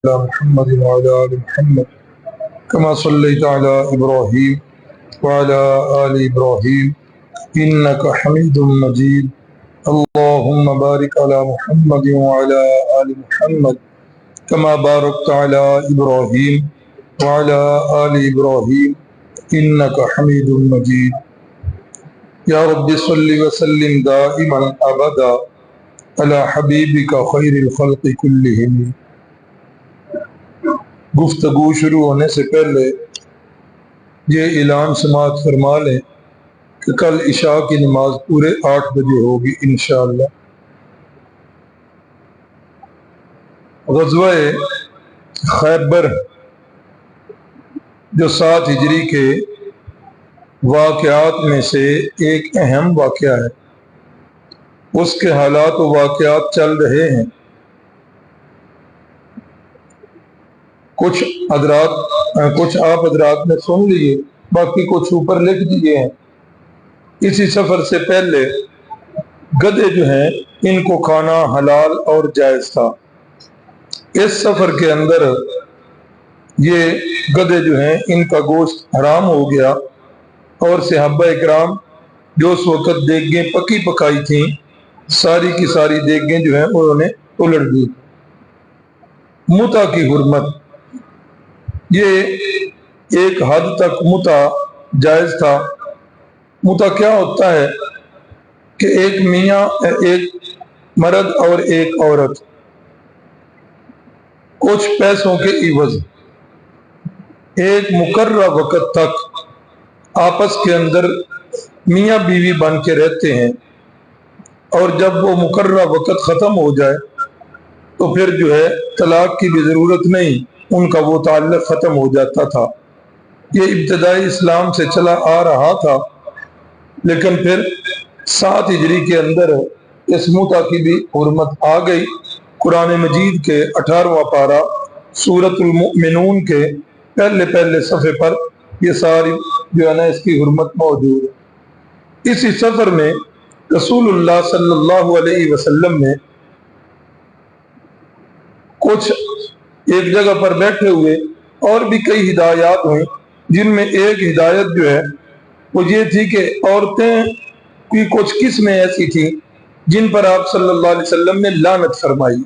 على محمد وعلى آل محمد كما صليت على إبراهيم وعلى آل إبراهيم إنك حميد مجيد اللهم بارك على محمد وعلى آل محمد كما باركت على إبراهيم وعلى آل إبراهيم إنك حميد مجيد يا رب صل وسلم دائما أبدا على حبيبك خير الخلق كلهم۔ گفتگو شروع ہونے سے پہلے یہ اعلان سماعت فرما لیں کہ کل عشاء کی نماز پورے 8 بجے ہوگی انشاءاللہ۔ غزوہ خیبر جو 7 ہجری کے واقعات میں سے ایک اہم واقعہ ہے، اس کے حالات و واقعات چل رہے ہیں۔ کچھ آپ حضرات نے سن لیے، باقی کچھ اوپر لکھ دیے ہیں۔ اسی سفر سے پہلے گدھے جو ہیں ان کو کھانا حلال اور جائز تھا۔ اس سفر کے اندر یہ گدھے جو ہیں ان کا گوشت حرام ہو گیا، اور صحابہ اکرام جو اس وقت دیگیں پکی پکائی تھیں، ساری کی ساری دیگیں جو ہیں انہوں نے الٹ دی۔ متع کی حرمت، یہ ایک حد تک متع جائز تھا۔ متع کیا ہوتا ہے کہ ایک میاں، ایک مرد اور ایک عورت کچھ پیسوں کے عوض ایک مقررہ وقت تک آپس کے اندر میاں بیوی بن کے رہتے ہیں، اور جب وہ مقررہ وقت ختم ہو جائے تو پھر جو ہے طلاق کی بھی ضرورت نہیں، ان کا وہ تعلق ختم ہو جاتا تھا۔ یہ ابتدائی اسلام سے چلا آ رہا تھا، لیکن پھر 7 ہجری کے اندر اس متع کی بھی حرمت آ گئی۔ قرآن مجید کے 18واں پارہ سورۃ المؤمنون کے پہلے صفحے پر یہ ساری جو ہے نا اس کی حرمت موجود ہے۔ اسی سفر میں رسول اللہ صلی اللہ علیہ وسلم نے کچھ ایک جگہ پر بیٹھے ہوئے اور بھی کئی ہدایات ہوئیں، جن میں ایک ہدایت جو ہے وہ یہ تھی کہ عورتیں کی کچھ قسمیں ایسی تھیں جن پر آپ صلی اللہ علیہ وسلم نے لعنت فرمائی۔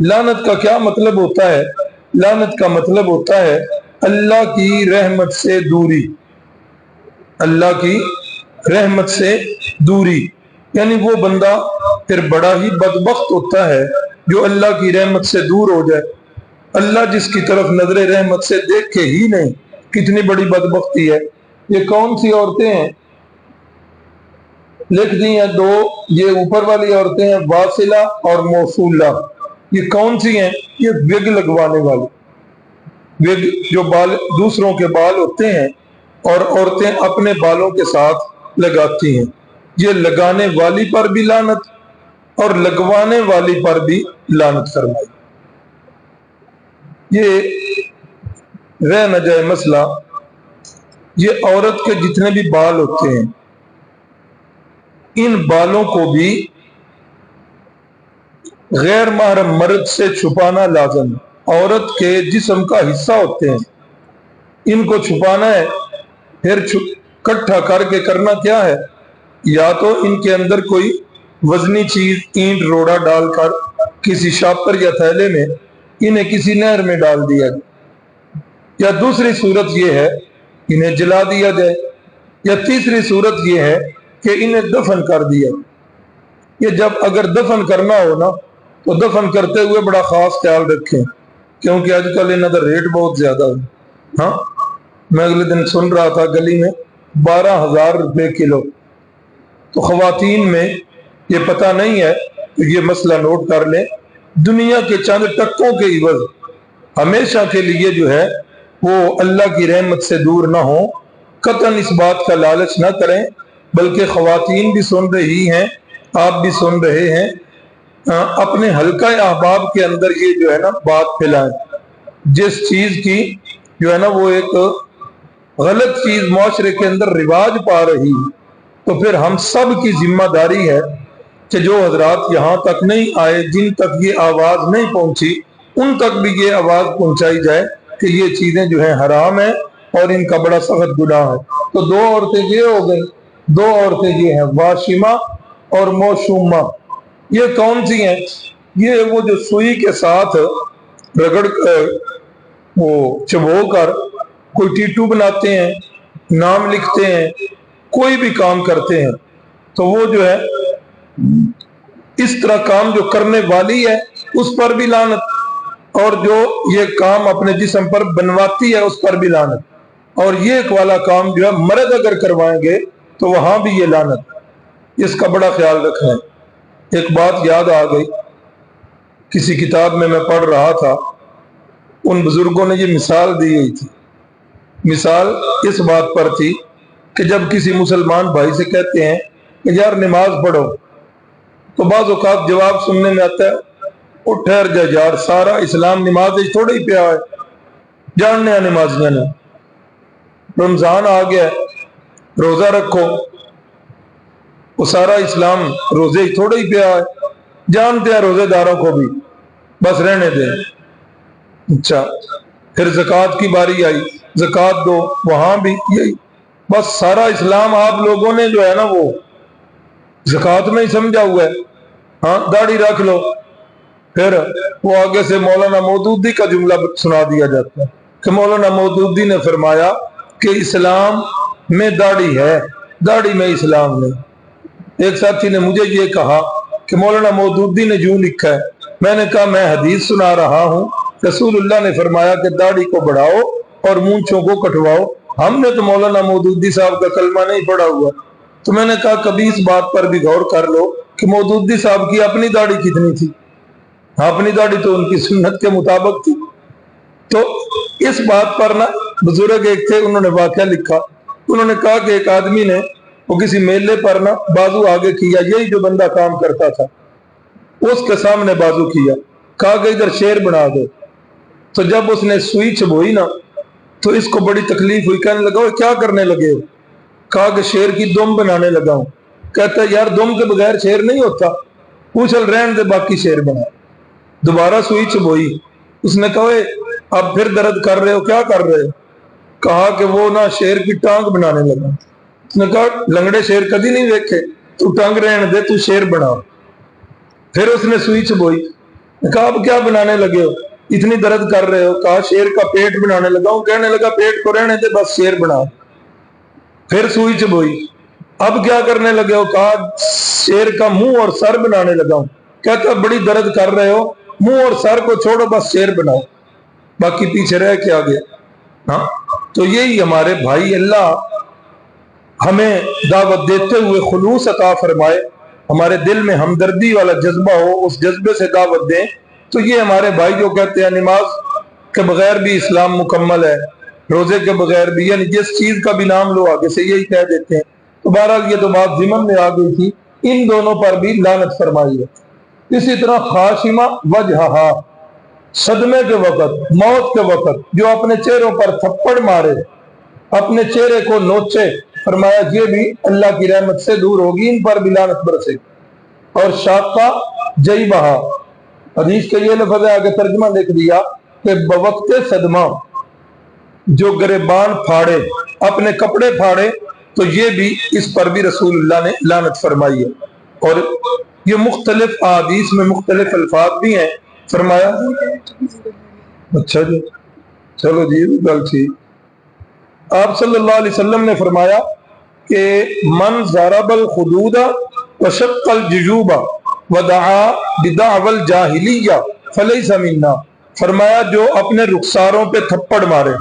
لعنت کا کیا مطلب ہوتا ہے؟ لعنت کا مطلب ہوتا ہے اللہ کی رحمت سے دوری۔ اللہ کی رحمت سے دوری، یعنی وہ بندہ پھر بڑا ہی بدبخت ہوتا ہے جو اللہ کی رحمت سے دور ہو جائے۔ اللہ جس کی طرف نظر رحمت سے دیکھے ہی نہیں، کتنی بڑی بدبختی ہے۔ یہ کون سی عورتیں ہیں؟ لکھ دی ہیں 2، یہ اوپر والی عورتیں ہیں واصلہ اور موصولہ۔ یہ کون سی ہیں؟ یہ وگ لگوانے والی، وگ جو بال دوسروں کے بال ہوتے ہیں اور عورتیں اپنے بالوں کے ساتھ لگاتی ہیں۔ یہ لگانے والی پر بھی لعنت اور لگوانے والی پر بھی لعنت فرمائی۔ یہ رہ نہ جائے مسئلہ، یہ عورت کے جتنے بھی بال ہوتے ہیں ان بالوں کو بھی غیر محرم مرد سے چھپانا لازم ہے۔ عورت کے جسم کا حصہ ہوتے ہیں، ان کو چھپانا ہے۔ پھر اکٹھا کر کے کرنا کیا ہے؟ یا تو ان کے اندر کوئی وزنی چیز، اینٹ روڑا ڈال کر کسی شاپر یا تھیلے میں انہیں کسی نہر میں ڈال دیا جائے، یا دوسری صورت یہ ہے انہیں جلا دیا جائے، یا تیسری صورت یہ ہے کہ انہیں دفن کر دیا۔ یہ جب اگر دفن کرنا ہو نا تو دفن کرتے ہوئے بڑا خاص خیال رکھیں، کیونکہ آج کل انہوں کا ریٹ بہت زیادہ ہے۔ ہاں، میں اگلے دن سن رہا تھا گلی میں 12,000 روپے کلو۔ تو خواتین میں یہ پتہ نہیں ہے تو یہ مسئلہ نوٹ کر لیں، دنیا کے چند ٹکوں کے عوض ہمیشہ کے لیے جو ہے وہ اللہ کی رحمت سے دور نہ ہوں۔ قطعاً اس بات کا لالچ نہ کریں، بلکہ خواتین بھی سن رہی ہیں، آپ بھی سن رہے ہیں، اپنے حلقہ احباب کے اندر یہ جو ہے نا بات پھیلائیں۔ جس چیز کی جو ہے نا وہ ایک غلط چیز معاشرے کے اندر رواج پا رہی، تو پھر ہم سب کی ذمہ داری ہے کہ جو حضرات یہاں تک نہیں آئے، جن تک یہ آواز نہیں پہنچی، ان تک بھی یہ آواز پہنچائی جائے کہ یہ چیزیں جو ہیں حرام ہیں اور ان کا بڑا سخت گناہ ہے۔ تو دو عورتیں یہ ہو گئی، دو عورتیں یہ ہیں واشمہ اور موشومہ۔ یہ کون سی ہیں؟ یہ وہ جو سوئی کے ساتھ رگڑ وہ چبو کر کوئی ٹیٹو بناتے ہیں، نام لکھتے ہیں، کوئی بھی کام کرتے ہیں، تو وہ جو ہے اس طرح کام جو کرنے والی ہے اس پر بھی لعنت، اور جو یہ کام اپنے جسم پر بنواتی ہے اس پر بھی لعنت، اور یہ ایک والا کام جو ہے مرد اگر کروائیں گے تو وہاں بھی یہ لعنت۔ اس کا بڑا خیال رکھنا ہے۔ ایک بات یاد آ گئی، کسی کتاب میں پڑھ رہا تھا، ان بزرگوں نے یہ مثال دی گئی تھی۔ مثال اس بات پر تھی کہ جب کسی مسلمان بھائی سے کہتے ہیں کہ یار نماز پڑھو، تو بعض اوقات جواب سننے میں آتا ہے وہ ٹھہر جائے یار، سارا اسلام نماز تھوڑا ہی پیا ہے، جاننے ہیں نمازیاں نے، رمضان آ گیا روزہ رکھو، وہ سارا اسلام روزے ہی تھوڑا ہی پیا ہے، جانتے ہیں روزے داروں کو بھی، بس رہنے دیں۔ اچھا، پھر زکوٰۃ کی باری آئی، زکوٰۃ دو، وہاں بھی یہی، بس سارا اسلام آپ لوگوں نے جو ہے نا وہ زکوٰۃ میں ہی سمجھا ہوا ہے۔ ہاں داڑھی رکھ لو، پھر وہ آگے سے مولانا مودودی کا جملہ سنا دیا جاتا ہے کہ مولانا مودودی نے فرمایا کہ اسلام میں داڑھی ہے، داڑھی میں اسلام نہیں۔ ایک ساتھی نے مجھے یہ کہا کہ مولانا مودودی نے جو لکھا ہے، میں نے کہا میں حدیث سنا رہا ہوں، رسول اللہ نے فرمایا کہ داڑھی کو بڑھاؤ اور مونچھوں کو کٹواؤ، ہم نے تو مولانا مودودی صاحب کا کلمہ نہیں پڑھا ہوا۔ تو میں نے کہا کبھی اس بات پر بھی غور کر لو کہ مودودی صاحب کی اپنی داڑھی کتنی تھی؟ اپنی داڑھی تو ان کی سنت کے مطابق تھی۔ تو اس بات پر نا بزرگ ایک تھے، انہوں نے واقعہ لکھا، انہوں نے کہا کہ ایک آدمی نے وہ کسی میلے پر نا بازو آگے کیا، یہی جو بندہ کام کرتا تھا اس کے سامنے بازو کیا، کہا کہ ادھر شیر بنا دو۔ تو جب اس نے سوئی چبوئی نا تو اس کو بڑی تکلیف ہوئی، کہنے لگا کیا کرنے لگے ہو؟ کہا کہ شیر کی دم بنانے لگا ہوں۔ کہتا ہے یار دم کے بغیر شیر نہیں ہوتا، پوچھل رہن دے باقی شیر بنا۔ دوبارہ سوئی چبوئی، اس نے کہا اب پھر درد کر رہے ہو، کیا کر رہے ہو؟ کہا کہ وہ نا شیر کی ٹانگ بنانے لگا۔ اس نے کہا لنگڑے شیر کدی نہیں دیکھے، تو ٹانگ رہن دے، تو شیر بنا۔ پھر اس نے سوئی چبوئی، کہا اب کیا بنانے لگے ہو، اتنی درد کر رہے ہو؟ کہا شیر کا پیٹ بنانے لگا ہوں۔ کہنے لگا پیٹ کو رہنے دے، بس شیر بنا۔ پھر سوئی چبوئی، اب کیا کرنے لگے ہو؟ کہا شیر کا منہ اور سر بنانے لگا ہوں۔ کہتا بڑی درد کر رہے ہو، منہ اور سر کو چھوڑو، بس شیر بناؤ، باقی پیچھے رہ کے آگے۔ ہاں تو یہی ہمارے بھائی، اللہ ہمیں دعوت دیتے ہوئے خلوص عطا فرمائے، ہمارے دل میں ہمدردی والا جذبہ ہو، اس جذبے سے دعوت دیں۔ تو یہ ہمارے بھائی جو کہتے ہیں نماز کے بغیر بھی اسلام مکمل ہے، روزے کے بغیر بھی، یعنی جس چیز کا بھی نام لو آگے سے یہی کہہ دیتے ہیں۔ تو بہرحال یہ تو بات ضمن میں آ گئی تھی، ان دونوں پر بھی لعنت فرمائی ہے۔ اسی طرح خاشمہ وجہہا، صدمے کے وقت، موت کے وقت جو اپنے چہروں پر تھپڑ مارے، اپنے چہرے کو نوچے، فرمایا یہ بھی اللہ کی رحمت سے دور ہوگی، ان پر بھی لعنت برسے۔ اور شاقہ جیبہا، حدیث کے یہ لفظ ہے، آگے ترجمہ لکھ دیا کہ بوقت صدمہ جو گریبان پھاڑے، اپنے کپڑے پھاڑے، تو یہ بھی اس پر بھی رسول اللہ نے لعنت فرمائی ہے۔ اور یہ مختلف احادیث میں مختلف الفاظ بھی ہیں۔ فرمایا اچھا جی، چلو جی گل ٹھیک۔ آپ صلی اللہ علیہ وسلم نے فرمایا کہ من ضرب الخدود وشق الجیوب ودعا بدعوى الجاہلیہ فلیس منا، فرمایا جو اپنے رخساروں پہ تھپڑ مارے،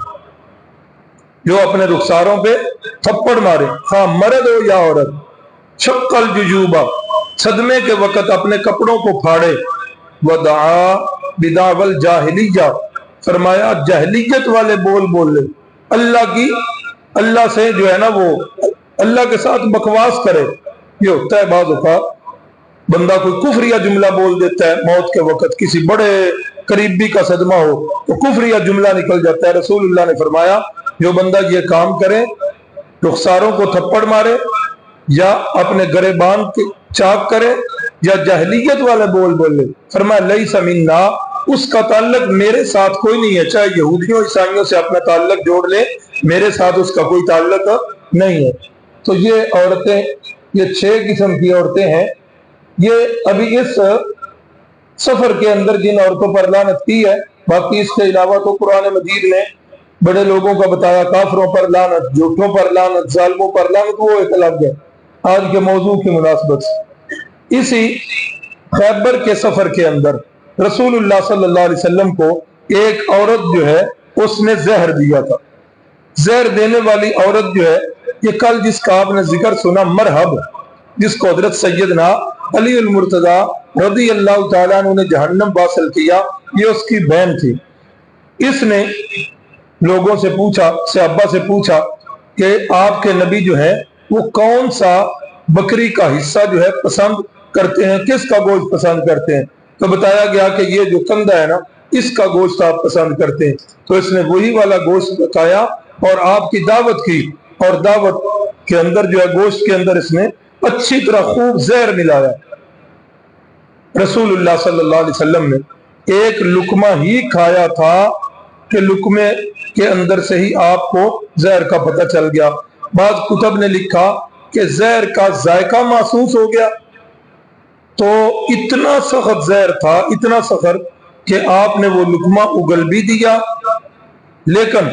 جو اپنے رخساروں پہ تھپڑ مارے، خواہ مرد ہو یا عورت، شق الجیوب، صدمے کے وقت اپنے کپڑوں کو پھاڑے، ودعا بدعوى الجاہلیہ، فرمایا جاہلیت والے بول بول لے، اللہ سے جو ہے نا وہ اللہ کے ساتھ بکواس کرے۔ یہ ہوتا ہے بعض اوقات بندہ کوئی کفریہ جملہ بول دیتا ہے موت کے وقت، کسی بڑے قریبی کا صدمہ ہو تو کفریہ جملہ نکل جاتا ہے۔ رسول اللہ نے فرمایا جو بندہ یہ کام کرے، رخساروں کو تھپڑ مارے یا اپنے گریبان کے چاک کرے یا جاہلیت والے بول بولے، فرمایا لیس منا، اس کا تعلق میرے ساتھ کوئی نہیں ہے، چاہے یہودیوں عیسائیوں سے اپنا تعلق جوڑ لے، میرے ساتھ اس کا کوئی تعلق نہیں ہے۔ تو یہ عورتیں، یہ 6 قسم کی عورتیں ہیں۔ یہ ابھی اس سفر کے اندر جن عورتوں پر لعنت کی ہے، باقی اس کے علاوہ تو قرآن مجید نے بڑے لوگوں کا بتایا، کافروں پر لعنت، جھوٹوں پر لعنت، ظالموں پر لعنت، وہ ایک الگ ہے آج کے موضوع کی مناسبت سے۔ اسی خیبر کے سفر کے اندر رسول اللہ صلی اللہ علیہ وسلم کو ایک عورت جو ہے اس نے زہر دیا تھا۔ زہر دینے والی عورت جو ہے، یہ کل جس کا آپ نے ذکر سنا، مرحب، جس کو حضرت سیدنا علی المرتضیٰ رضی اللہ تعالیٰ عنہ نے جہنم واصل کیا، یہ اس کی بہن تھی۔ اس نے لوگوں سے پوچھا، صحابہ سے پوچھا کہ آپ کے نبی جو ہے وہ کون سا بکری کا حصہ جو ہے پسند کرتے ہیں، کس کا گوشت پسند کرتے ہیں؟ تو بتایا گیا کہ یہ جو کندھا ہے نا، اس کا گوشت آپ پسند کرتے ہیں۔ تو اس نے وہی والا گوشت بتایا اور آپ کی دعوت کی، اور دعوت کے اندر جو ہے گوشت کے اندر اس نے اچھی طرح خوب زہر ملایا۔ رسول اللہ صلی اللہ علیہ وسلم نے ایک لقمہ ہی کھایا تھا کہ لقمے کے اندر سے ہی آپ کو زہر کا پتہ چل گیا۔ بعض کتب نے لکھا کہ زہر کا ذائقہ محسوس ہو گیا، تو اتنا سخت زہر تھا، اتنا سخت کہ آپ نے وہ لقمہ اگل بھی دیا، لیکن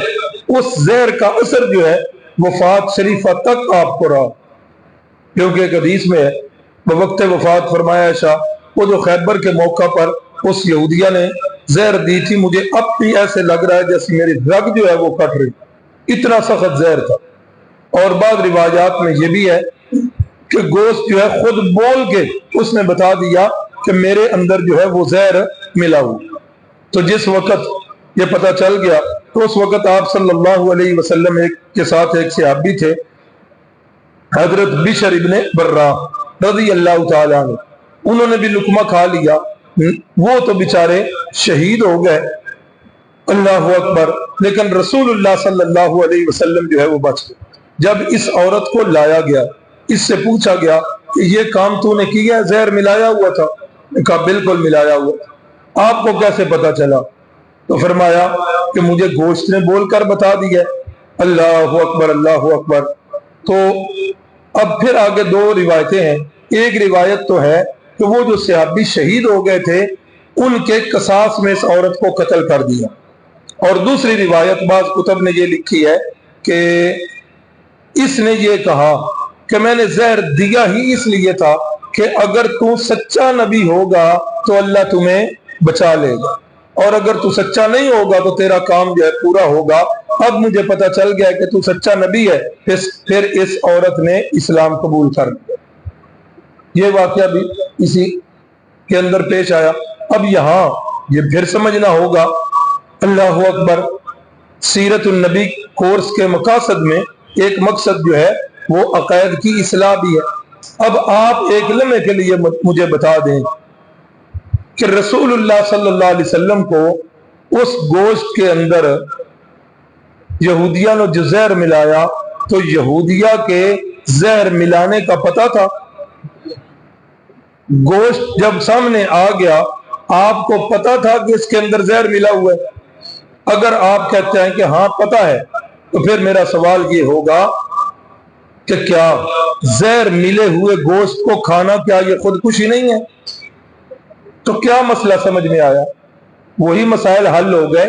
اس زہر کا اثر جو ہے وفات شریفہ تک آپ کو رہا۔ کیونکہ ایک حدیث میں ہے، بوقت وفات فرمایا عائشہ، وہ جو خیبر کے موقع پر اس یہودیہ نے زہر دی تھی، مجھے اب بھی ایسے لگ رہا ہے جیسے میری رگ جو ہے وہ کٹ رہی، اتنا سخت زہر تھا۔ اور بعض روایات میں یہ بھی ہے کہ گوشت جو ہے خود بول کے اس نے بتا دیا کہ میرے اندر جو ہے وہ زہر ملا ہوا۔ تو جس وقت یہ پتہ چل گیا تو اس وقت آپ صلی اللہ علیہ وسلم کے ساتھ ایک صحابی تھے، حضرت بشر ابن براہ رضی اللہ تعالیٰ عنہ، انہوں نے بھی لقمہ کھا لیا، وہ تو بیچارے شہید ہو گئے، اللہ اکبر، لیکن رسول اللہ صلی اللہ علیہ وسلم جو ہے وہ بچ گئے۔ جب اس عورت کو لایا گیا، اس سے پوچھا گیا کہ یہ کام تو نے کیا ہے، زہر ملایا ہوا تھا؟ کہا بالکل ملایا ہوا۔ آپ کو کیسے پتا چلا؟ تو فرمایا کہ مجھے گوشت نے بول کر بتا دیا۔ اللہ اکبر، اللہ اکبر۔ تو اب پھر آگے 2 روایتیں ہیں۔ ایک روایت تو ہے کہ وہ جو صحابی شہید ہو گئے تھے، ان کے قصاص میں اس عورت کو قتل کر دیا، اور دوسری روایت بعض کتب نے یہ لکھی ہے کہ اس نے یہ کہا کہ میں نے زہر دیا ہی اس لیے تھا کہ اگر تو سچا نبی ہوگا تو اللہ تمہیں بچا لے گا، اور اگر تو سچا نہیں ہوگا تو تیرا کام جو ہے پورا ہوگا۔ اب مجھے پتا چل گیا کہ تو سچا نبی ہے، پھر اس عورت نے اسلام قبول کر لیا۔ یہ واقعہ بھی اسی کے اندر پیش آیا۔ اب یہاں یہ پھر سمجھنا ہوگا، اللہ اکبر، سیرت النبی کورس کے مقاصد میں ایک مقصد جو ہے وہ عقائد کی اصلاح بھی ہے۔ اب آپ ایک لمحے کے لیے مجھے بتا دیں کہ رسول اللہ صلی اللہ علیہ وسلم کو اس گوشت کے اندر یہودیہ نے جو زہر ملایا، تو یہودیہ کے زہر ملانے کا پتہ تھا؟ گوشت جب سامنے آ گیا، آپ کو پتا تھا کہ اس کے اندر زہر ملا ہوا ہے؟ اگر آپ کہتے ہیں کہ ہاں پتا ہے، تو پھر میرا سوال یہ ہوگا کہ کیا زہر ملے ہوئے گوشت کو کھانا کیا یہ خودکشی نہیں ہے؟ تو کیا مسئلہ سمجھ میں آیا؟ وہی مسائل حل ہو گئے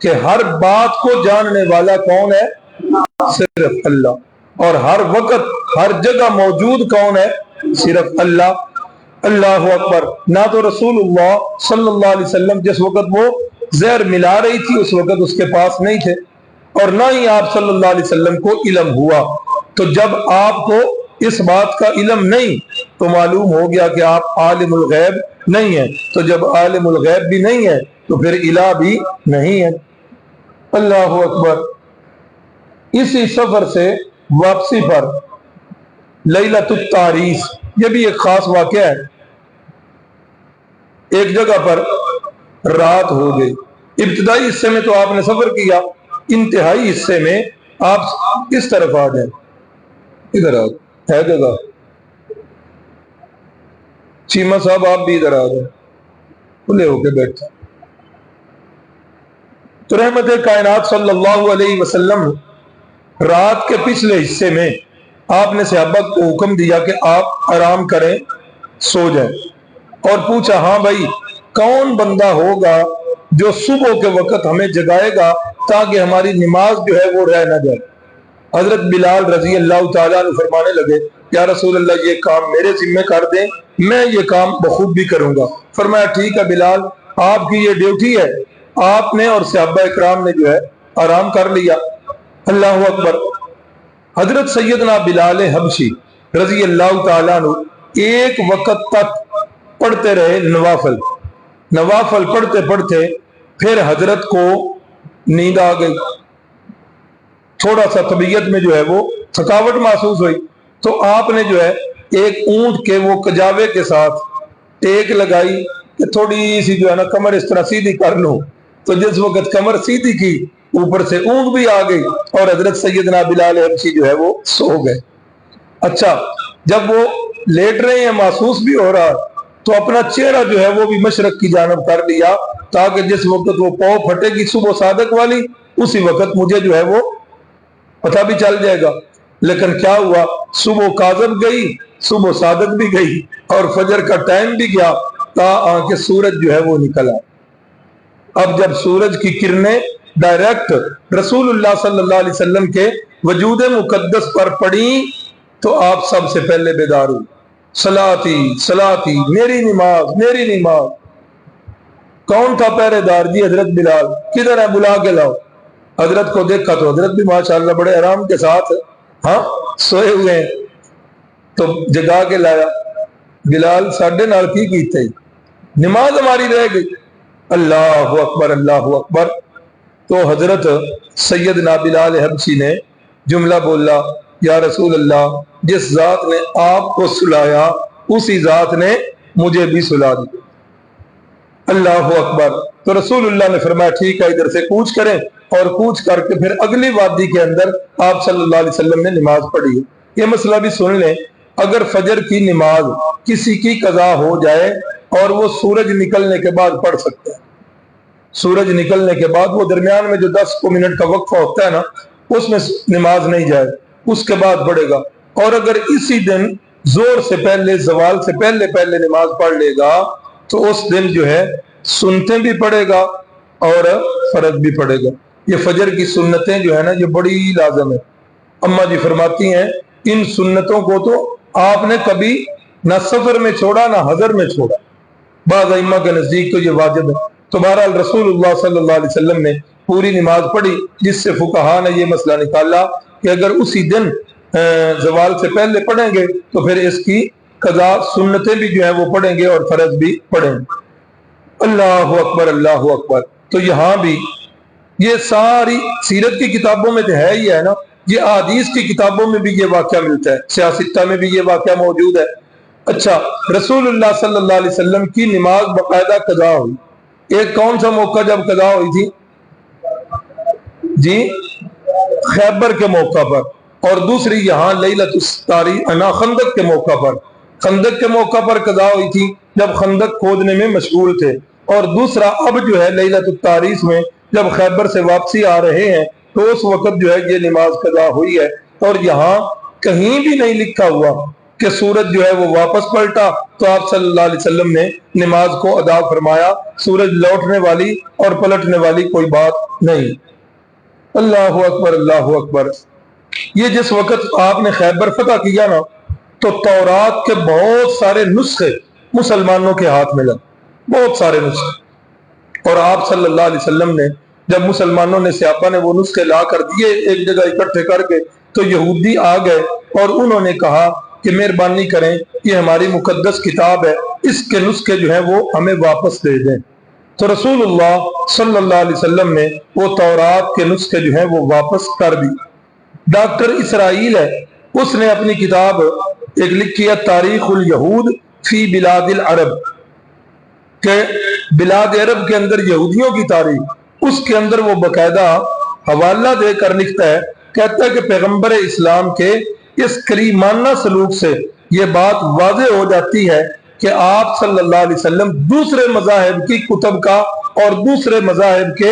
کہ ہر بات کو جاننے والا کون ہے؟ صرف اللہ۔ اور ہر وقت ہر جگہ موجود کون ہے؟ صرف اللہ۔ اللہ اکبر۔ نہ تو رسول اللہ صلی اللہ علیہ وسلم جس وقت وہ زہر ملا رہی تھی اس وقت اس کے پاس نہیں تھے، اور نہ ہی آپ صلی اللہ علیہ وسلم کو علم ہوا۔ تو جب آپ کو اس بات کا علم نہیں تو معلوم ہو گیا کہ آپ عالم الغیب نہیں ہیں۔ تو جب عالم الغیب بھی نہیں ہے تو پھر الہ بھی نہیں ہے۔ اللہ اکبر۔ اسی سفر سے واپسی پر لیلۃ التعریس، یہ بھی ایک خاص واقعہ ہے۔ ایک جگہ پر رات ہو گئی۔ ابتدائی حصے میں تو آپ نے سفر کیا، انتہائی حصے میں آپ اس طرف آ جائیں، ادھر آ ہے جگہ، چیمہ صاحب آپ بھی ادھر آ جائیں، کھلے ہو کے بیٹھے۔ تو رحمت کائنات صلی اللہ علیہ وسلم رات کے پچھلے حصے میں آپ نے صحابہ کو حکم دیا کہ آپ آرام کریں، سو جائیں، اور پوچھا ہاں بھائی کون بندہ ہوگا جو صبح کے وقت ہمیں جگائے گا تاکہ ہماری نماز جو ہے وہ رہ نہ جائے۔ حضرت بلال رضی اللہ تعالیٰ عنہ فرمانے لگے یا رسول اللہ یہ کام میرے ذمہ کر دیں، میں یہ کام بخوب بھی کروں گا۔ فرمایا ٹھیک ہے بلال، آپ کی یہ ڈیوٹی ہے۔ آپ نے اور صحابہ اکرام نے جو ہے آرام کر لیا۔ اللہ اکبر۔ حضرت سیدنا بلال حبشی رضی اللہ تعالیٰ عنہ ایک وقت تک پڑھتے رہے نوافل، نوافل پڑھتے پڑھتے پھر حضرت کو نیند آ گئی، تھوڑا سا طبیعت میں جو ہے وہ تھکاوٹ محسوس ہوئی، تو آپ نے جو ہے ایک اونٹ کے وہ کجاوے کے ساتھ ٹیک لگائی کہ تھوڑی سی جو ہے نا کمر اس طرح سیدھی کر لوں۔ تو جس وقت کمر سیدھی کی اوپر سے اونٹ بھی آ گئی اور حضرت سیدنا بلال حبشی جو ہے وہ سو گئے۔ اچھا جب وہ لیٹ رہے ہیں محسوس بھی ہو رہا تو اپنا چہرہ جو ہے وہ بھی مشرق کی جانب کر لیا تاکہ جس وقت وہ پاؤں پھٹے گی صبح صادق والی اسی وقت مجھے جو ہے وہ پتہ بھی چل جائے گا۔ لیکن کیا ہوا، صبح کاذب گئی، صبح صادق بھی گئی اور فجر کا ٹائم بھی گیا تا کہ سورج جو ہے وہ نکلا۔ اب جب سورج کی کرنیں ڈائریکٹ رسول اللہ صلی اللہ علیہ وسلم کے وجود مقدس پر پڑیں تو آپ سب سے پہلے بیدار ہوئے، صلاتی صلاتی، میری نماز میری نماز۔ کون تھا پہرے دار؟ جی حضرت بلال۔ کدھر ہے؟ بلا کے لاؤ۔ حضرت کو دیکھا تو حضرت بھی ماشاءاللہ بڑے آرام کے ساتھ ہاں سوئے ہوئے ہیں، تو جگا کے لایا۔ بلال ساڈے نال کی کیتے، نماز ہماری رہ گئی۔ اللہ اکبر اللہ اکبر۔ تو حضرت سیدنا بلال حبشی نے جملہ بولا یا رسول اللہ جس ذات نے آپ کو سلایا اسی ذات نے مجھے بھی سلا دیا۔ اللہ اکبر۔ تو رسول اللہ نے فرمایا ٹھیک ہے ادھر سے کوچ کریں، اور کوچ کر کے پھر اگلی وادی کے اندر آپ صلی اللہ علیہ وسلم نے نماز پڑھی۔ یہ مسئلہ بھی سن لیں، اگر فجر کی نماز کسی کی قضا ہو جائے اور وہ سورج نکلنے کے بعد پڑھ سکتا ہے، سورج نکلنے کے بعد وہ درمیان میں جو 10 منٹ کا وقفہ ہوتا ہے نا اس میں نماز نہیں جائے، اس کے بعد پڑھے گا۔ اور اگر اسی دن زور سے پہلے زوال سے پہلے پہلے نماز پڑھ لے گا تو اس دن جو ہے سنتیں بھی پڑھے گا اور فرض بھی پڑھے گا۔ یہ فجر کی سنتیں جو ہے نا یہ بڑی لازم ہے۔ اماں جی فرماتی ہیں ان سنتوں کو تو آپ نے کبھی نہ سفر میں چھوڑا نہ حضر میں چھوڑا، بعض ائمہ کے نزدیک تو یہ واجب ہے۔ تو بہرحال رسول اللہ صلی اللہ علیہ وسلم نے پوری نماز پڑھی، جس سے فقہا نے یہ مسئلہ نکالا کہ اگر اسی دن زوال سے پہلے پڑھیں گے تو پھر اس کی قضا سنتیں بھی جو ہیں وہ پڑھیں گے اور فرض بھی پڑھیں گے۔ اللہ اکبر اللہ اکبر۔ تو یہاں بھی یہ ساری سیرت کی کتابوں میں تو ہے ہی ہے نا، یہ احادیث کی کتابوں میں بھی یہ واقعہ ملتا ہے، سیاستہ میں بھی یہ واقعہ موجود ہے۔ اچھا رسول اللہ صلی اللہ علیہ وسلم کی نماز باقاعدہ قضا ہوئی۔ ایک کون سا موقع جب قضا ہوئی تھی؟ جی خیبر کے موقع پر، اور دوسری یہاں لیلۃ التاریخ خندق کے موقع پر، خندق کے موقع پر قضا ہوئی تھی جب خندق کھودنے میں مشغول تھے، اور دوسرا اب جو ہے لیلۃ التاریخ میں جب خیبر سے واپسی آ رہے ہیں تو اس وقت جو ہے یہ نماز قضا ہوئی ہے۔ اور یہاں کہیں بھی نہیں لکھا ہوا کہ سورج جو ہے وہ واپس پلٹا تو آپ صلی اللہ علیہ وسلم نے نماز کو ادا فرمایا۔ سورج لوٹنے والی اور پلٹنے والی کوئی بات نہیں۔ اللہ اکبر اللہ اکبر۔ یہ جس وقت آپ نے خیبر فتح کیا نا تو تورات کے بہت سارے نسخے مسلمانوں کے ہاتھ میں لگے، بہت سارے نسخے، اور آپ صلی اللہ علیہ وسلم نے جب مسلمانوں نے صحابہ نے وہ نسخے لا کر دیے ایک جگہ اکٹھے کر کے تو یہودی آ گئے اور انہوں نے کہا کہ مہربانی کریں یہ ہماری مقدس کتاب ہے، اس کے نسخے جو ہیں وہ ہمیں واپس دے دیں۔ تو رسول اللہ صلی اللہ علیہ وسلم نے وہ تورات کے نسخے جو ہیں وہ واپس کر دی۔ ڈاکٹر اسرائیل ہے، اس نے اپنی کتاب ایک لکھی ہے تاریخ الیہود فی بلاد العرب، کہ بلاد عرب کے اندر یہودیوں کی تاریخ، اس کے اندر وہ باقاعدہ حوالہ دے کر لکھتا ہے، کہتا ہے کہ پیغمبر اسلام کے اس کریمانہ سلوک سے یہ بات واضح ہو جاتی ہے کہ آپ صلی اللہ علیہ وسلم دوسرے مذاہب کی کتب کا اور دوسرے مذاہب کے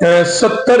70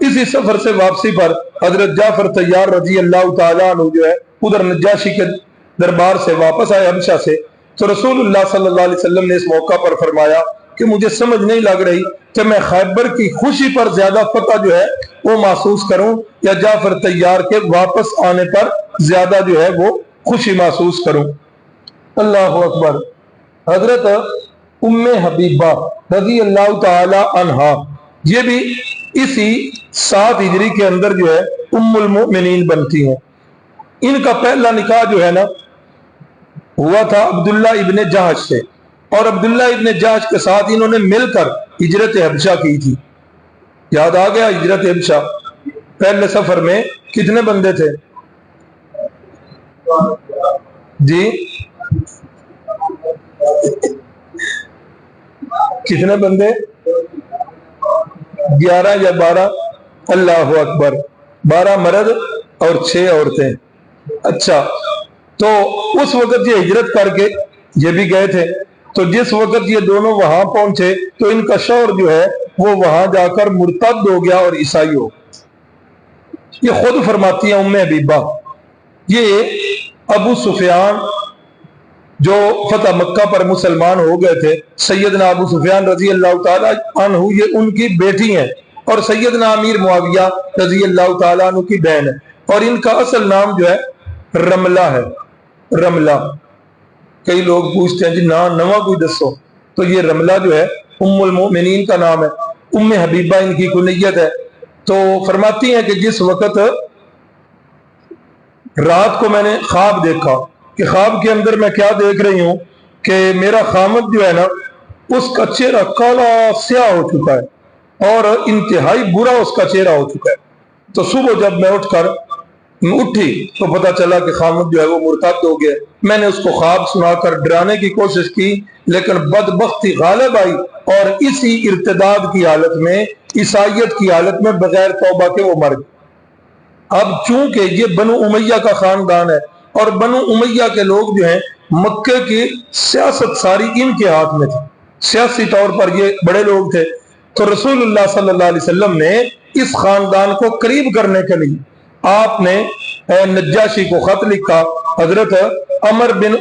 اسی سفر سے واپسی پر حضرت جعفر طیار رضی اللہ تعالیٰ عنہ جو ہے ادھر نجاشی کے دربار سے واپس آئے حبشہ سے، تو رسول اللہ صلی اللہ علیہ وسلم نے اس موقع پر فرمایا کہ مجھے سمجھ نہیں لگ رہی کہ میں خیبر کی خوشی پر زیادہ فتح جو ہے وہ محسوس کروں یا جعفر طیار کے واپس آنے پر زیادہ جو ہے وہ خوشی محسوس کروں۔ اللہ اکبر۔ حضرت ام حبیبہ رضی اللہ تعالی عنہا یہ بھی اسی 7 ہجری کے اندر جو ہے ام المؤمنین بنتی ہیں۔ ان کا پہلا نکاح جو ہے نا ہوا تھا عبداللہ ابن جہش سے، اور عبداللہ ابن جہش کے ساتھ انہوں نے مل کر ہجرت حبشہ کی تھی۔ یاد آ گیا ہجرت حبشہ؟ پہلے سفر میں کتنے بندے تھے جی؟ کتنے بندے؟ 11 یا 12؟ اللہ اکبر۔ 12 مرد اور 6 عورتیں۔ اچھا، تو اس وقت یہ ہجرت کر کے یہ بھی گئے تھے، تو جس وقت یہ دونوں وہاں پہنچے تو ان کا شوہر جو ہے وہ وہاں جا کر مرتد ہو گیا اور عیسائی ہو۔ یہ خود فرماتی ہیں ام حبیبہ، یہ ابو سفیان جو فتح مکہ پر مسلمان ہو گئے تھے، سیدنا ابو سفیان رضی اللہ تعالیٰ عنہ یہ ان کی بیٹی ہیں، اور سیدنا امیر معاویہ رضی اللہ تعالیٰ عنہ کی بہن ہے، اور ان کا اصل نام جو ہے رملہ ہے۔ رملہ، کئی لوگ پوچھتے ہیں جی نواں کوئی دسو، تو یہ رملہ جو ہے ام المؤمنین کا نام ہے، ام حبیبہ ان کی کنیت ہے۔ تو فرماتی ہیں کہ جس وقت رات کو میں نے خواب دیکھا کہ خواب کے اندر میں کیا دیکھ رہی ہوں کہ میرا خامد جو ہے نا اس کا چہرہ کالا سیاہ ہو چکا ہے اور انتہائی برا اس کا چہرہ ہو چکا ہے۔ تو صبح جب میں اٹھی تو پتہ چلا کہ خامد جو ہے وہ مرتد ہو گیا۔ میں نے اس کو خواب سنا کر ڈرانے کی کوشش کی، لیکن بدبختی غالب آئی اور اسی ارتداد کی حالت میں، عیسائیت کی حالت میں بغیر توبہ کے وہ مر گئے۔ اب چونکہ یہ بنو امیہ کا خاندان ہے اور بنو امیہ کے لوگ جو ہیں مکے کی سیاست ساری ان کے ہاتھ میں تھی، سیاسی طور پر یہ بڑے لوگ تھے، تو رسول اللہ صلی اللہ علیہ وسلم نے اس خاندان کو قریب کرنے کے لیے آپ نے نجاشی کو خط لکھا، حضرت عمر بن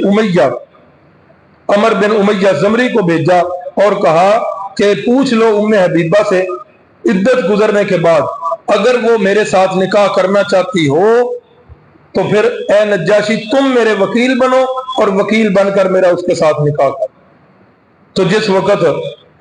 امیہ زمری کو بھیجا اور کہا کہ پوچھ لو ام حبیبہ سے عدت گزرنے کے بعد اگر وہ میرے ساتھ نکاح کرنا چاہتی ہو تو پھر اے نجاشی تم میرے وکیل بنو اور وکیل بن کر میرا اس کے ساتھ نکاح کر۔ تو جس وقت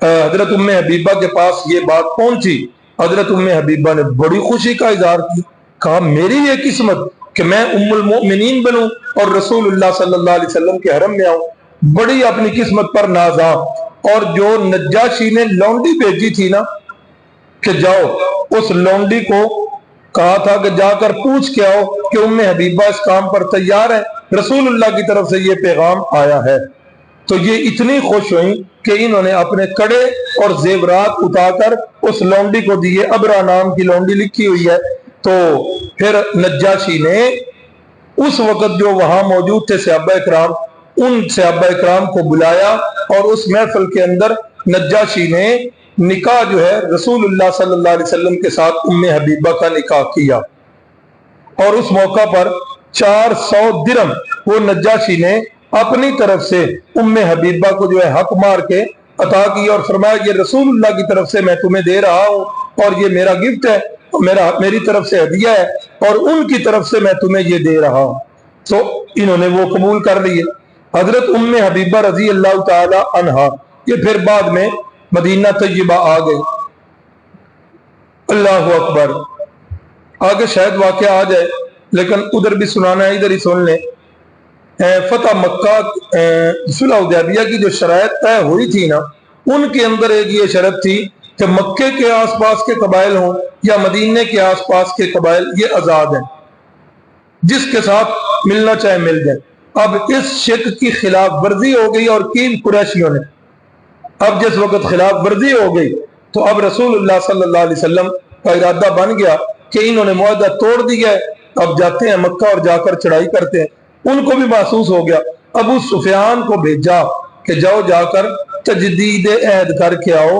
حضرت ام حبیبہ کے پاس یہ بات پہنچی، حضرت ام حبیبہ نے بڑی خوشی کا اظہار کی، کہا میری یہ قسمت کہ میں ام المؤمنین بنوں اور رسول اللہ صلی اللہ علیہ وسلم کے حرم میں آؤں، بڑی اپنی قسمت پر نازا۔ اور جو نجاشی نے لونڈی بھیجی تھی نا کہ جاؤ، اس لونڈی کو کہا تھا کہ جا کر پوچھ کے آؤ کہ ام حبیبہ اس کام پر تیار ہے، رسول اللہ کی طرف سے یہ پیغام آیا ہے۔ تو یہ اتنی خوش ہوئیں کہ انہوں نے اپنے کڑے اور زیورات اٹھا کر اس لونڈی کو دیے، ابرا نام کی لونڈی لکھی ہوئی ہے۔ تو پھر نجاشی نے اس وقت جو وہاں موجود تھے صحابہ اکرام، ان صحابہ اکرام کو بلایا اور اس محفل کے اندر نجاشی نے نکاح جو ہے رسول اللہ صلی اللہ علیہ وسلم کے ساتھ ام حبیبہ کا نکاح کیا، اور اس موقع پر 400 درہم وہ نجاشی نے اپنی طرف سے ام حبیبہ کو جو ہے حق مار کے عطا کی اور فرمایا یہ رسول اللہ کی طرف سے میں تمہیں دے رہا ہوں اور یہ میرا گفٹ ہے، میری طرف سے ہدیہ ہے اور ان کی طرف سے میں تمہیں یہ دے رہا ہوں۔ تو انہوں نے وہ قبول کر لیے۔ حضرت ام حبیبہ رضی اللہ تعالی عنہا یہ پھر بعد میں مدینہ طیبہ آ گئی۔ اللہ اکبر، آگے شاید واقعہ آ جائے لیکن ادھر بھی سنانا ہے، ادھر ہی سن لیں۔ فتح مکہ صلح حدیبیہ کی جو شرائط طے ہوئی تھی نا، ان کے اندر ایک یہ شرط تھی کہ مکے کے آس پاس کے قبائل ہوں یا مدینے کے آس پاس کے قبائل یہ آزاد ہیں، جس کے ساتھ ملنا چاہے مل جائے۔ اب اس شک کی خلاف ورزی ہو گئی اور کی قریشیوں نے، اب جس وقت خلاف ورزی ہو گئی تو اب رسول اللہ صلی اللہ علیہ وسلم کا ارادہ بن گیا کہ انہوں نے معاہدہ توڑ دیا ہے، اب جاتے ہیں مکہ اور جا کر چڑھائی کرتے ہیں۔ ان کو بھی محسوس ہو گیا، ابو سفیان کو بھیجا کہ جاؤ جا کر تجدید عہد کر کے آؤ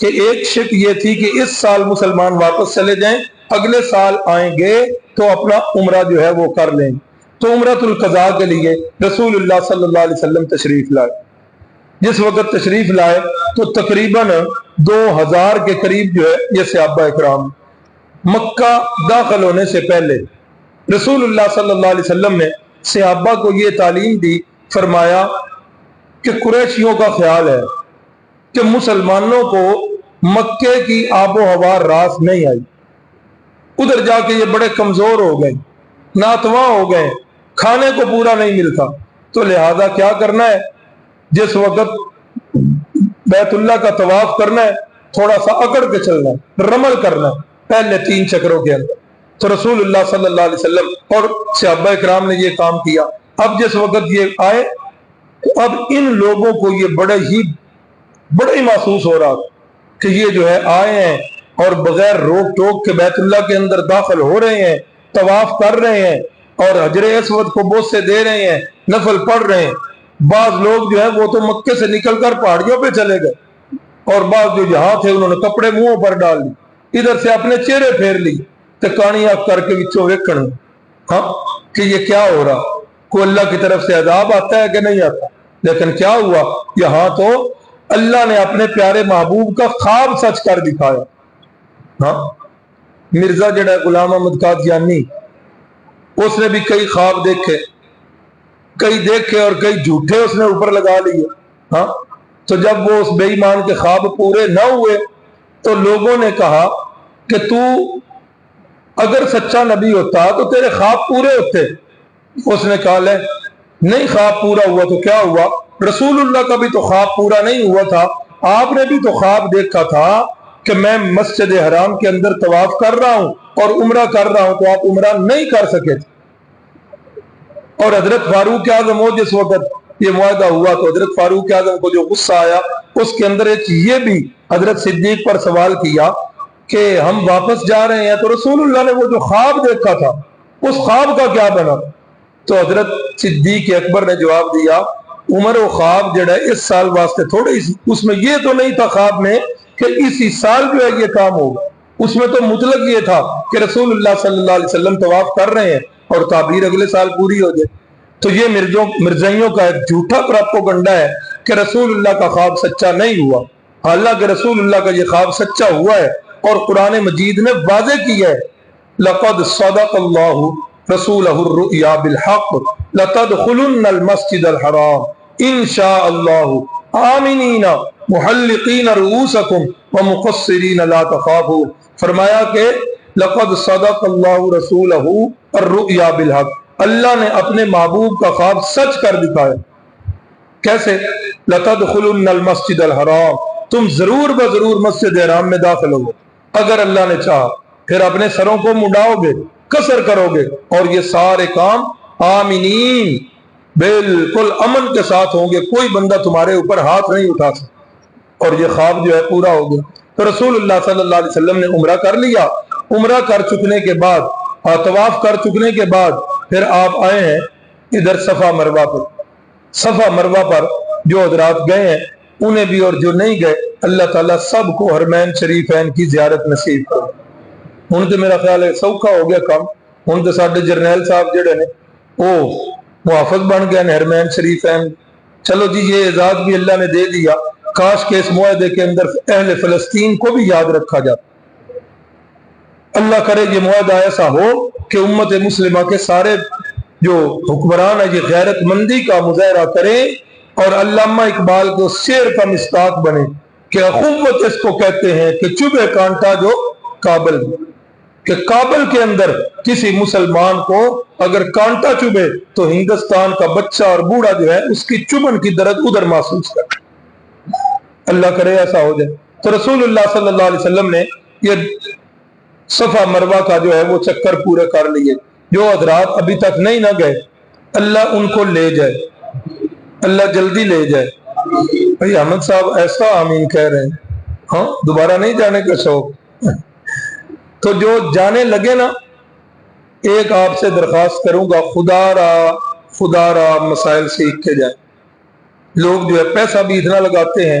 کہ ایک شک یہ تھی کہ اس سال مسلمان واپس چلے جائیں، اگلے سال آئیں گے تو اپنا عمرہ جو ہے وہ کر لیں۔ تو عمرۃ القضاء کے لیے رسول اللہ صلی اللہ علیہ وسلم تشریف لائے۔ جس وقت تشریف لائے تو تقریباً 2000 کے قریب جو ہے یہ صحابہ اکرام، مکہ داخل ہونے سے پہلے رسول اللہ صلی اللہ علیہ وسلم نے صحابہ کو یہ تعلیم دی، فرمایا کہ قریشیوں کا خیال ہے کہ مسلمانوں کو مکے کی آب و ہوا راس نہیں آئی، ادھر جا کے یہ بڑے کمزور ہو گئے، ناتواں ہو گئے، کھانے کو پورا نہیں ملتا، تو لہذا کیا کرنا ہے، جس وقت بیت اللہ کا طواف کرنا ہے تھوڑا سا اکڑ کے چلنا ہے، رمل کرنا ہے پہلے 3 چکروں کے اندر۔ تو رسول اللہ صلی اللہ علیہ وسلم اور صحابہ اکرام نے یہ کام کیا۔ اب جس وقت یہ آئے تو اب ان لوگوں کو یہ بڑا ہی محسوس ہو رہا کہ یہ جو ہے آئے ہیں اور بغیر روک ٹوک کے بیت اللہ کے اندر داخل ہو رہے ہیں، طواف کر رہے ہیں اور حجر اسود کو بوسے دے رہے ہیں، نفل پڑھ رہے ہیں۔ بعض لوگ جو ہے وہ تو مکے سے نکل کر پہاڑیوں پہ چلے گئے، اور بعض جو یہاں تھے انہوں نے کپڑے منہوں پر ڈال لی، ادھر سے اپنے چہرے پھیر لی تو کانیاں کر کے وچوں ویکھن ہاں کہ یہ کیا ہو رہا، کوئی اللہ کی طرف سے عذاب آتا ہے کہ نہیں آتا۔ لیکن کیا ہوا، یہاں تو اللہ نے اپنے پیارے محبوب کا خواب سچ کر دکھایا۔ ہاں مرزا جڑا غلام احمد قادیانی، اس نے بھی کئی خواب دیکھے، کئی دیکھے اور کئی جھوٹے اس نے اوپر لگا لیے۔ ہاں تو جب وہ اس بے ایمان کے خواب پورے نہ ہوئے تو لوگوں نے کہا کہ تو اگر سچا نبی ہوتا تو تیرے خواب پورے ہوتے۔ اس نے کہا لے نہیں، خواب پورا ہوا تو کیا ہوا، رسول اللہ کا بھی تو خواب پورا نہیں ہوا تھا، آپ نے بھی تو خواب دیکھا تھا کہ میں مسجد حرام کے اندر طواف کر رہا ہوں اور عمرہ کر رہا ہوں، تو آپ عمرہ نہیں کر سکے تھے۔ اور حضرت فاروق اعظم ہو، جس وقت یہ معاہدہ ہوا تو حضرت فاروق اعظم کو جو غصہ آیا، اس کے اندر ایک یہ بھی حضرت صدیق پر سوال کیا کہ ہم واپس جا رہے ہیں تو رسول اللہ نے وہ جو خواب دیکھا تھا اس خواب کا کیا بنا؟ تو حضرت صدیق اکبر نے جواب دیا، عمر و خواب جڑا اس سال واسطے تھوڑی سی، اس میں یہ تو نہیں تھا خواب میں کہ اسی سال جو ہے یہ کام ہوگا، اس میں تو مطلق یہ تھا کہ رسول اللہ صلی اللہ علیہ وسلم طواف کر رہے ہیں اور تعبیر اگلے سال پوری ہو جائے۔ تو یہ مرزائیوں کا ایک جھوٹا پراپوگنڈا ہے کہ رسول اللہ کا خواب سچا نہیں ہوا، حالانکہ رسول اللہ کا یہ خواب سچا ہوا ہے اور قرآن مجید نے واضح کیا ہے، لقد صدق اللہ رسولہ الرؤیا بالحق لتدخلن المسجد الحرام ان شاء اللہ آمنین محلقین رؤوسکم ومقصرین لا تخافون۔ فرمایا کہ لقد صدق اللہ رسولہ الرؤیا بالحق، اللہ نے اپنے محبوب کا خواب سچ کر دکھایا۔ کیسے؟ لتدخلن المسجد الحرام، تم ضرور بضرور مسجد حرام میں داخل ہوگے اگر اللہ نے چاہا، پھر اپنے سروں کو مڈاؤ گے، قصر کرو گے، اور یہ سارے کام آمینین بالکل امن کے ساتھ ہوں گے، کوئی بندہ تمہارے اوپر ہاتھ نہیں اٹھا سکتا۔ اور یہ خواب جو ہے پورا ہو گیا۔ تو رسول اللہ صلی اللہ علیہ وسلم نے عمرہ کر لیا، عمرہ کر چکنے کے بعد، طواف کر چکنے کے بعد پھر آپ آئے ہیں ادھر صفا مروہ پر۔ صفا مروہ پر جو حضرات گئے ہیں انہیں بھی اور جو نہیں گئے، اللہ تعالیٰ سب کو حرمین شریفین کی زیارت نصیب کرے۔ ہن تو میرا خیال ہے سوکھا ہو گیا کام، ہن تو ساڈے جرنیل صاحب جڑے نے وہ محافظ بن گئے ہیں حرمین شریفین۔ چلو جی یہ اعزاز بھی اللہ نے دے دیا، کاش کہ اس معاہدے کے اندر اہل فلسطین کو بھی یاد رکھا جاتا۔ اللہ کرے یہ معاہدہ ایسا ہو کہ امت مسلمہ کے سارے جو حکمران ہے یہ غیرت مندی کا مظاہرہ کریں اور علامہ اقبال کو شعر کا مصداق بنے کہ اخوت اس کو کہتے ہیں کہ چبھے کانٹا جو کابل، کہ کابل کے اندر کسی مسلمان کو اگر کانٹا چبھے تو ہندوستان کا بچہ اور بوڑھا جو ہے اس کی چبھن کی درد ادھر محسوس کرے۔ اللہ کرے ایسا ہو جائے۔ تو رسول اللہ صلی اللہ علیہ وسلم نے یہ صفا مروہ کا جو ہے وہ چکر پورے کر لیے۔ جو حضرات ابھی تک نہیں نہ گئے اللہ ان کو لے جائے، اللہ جلدی لے جائے۔ بھائی احمد صاحب ایسا آمین کہہ رہے ہیں، ہاں دوبارہ نہیں جانے کا شوق۔ تو جو جانے لگے نا، ایک آپ سے درخواست کروں گا، خدا را مسائل سیکھ کے جائیں۔ لوگ جو ہے پیسہ بھی اتنا لگاتے ہیں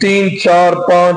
3, 4, 5,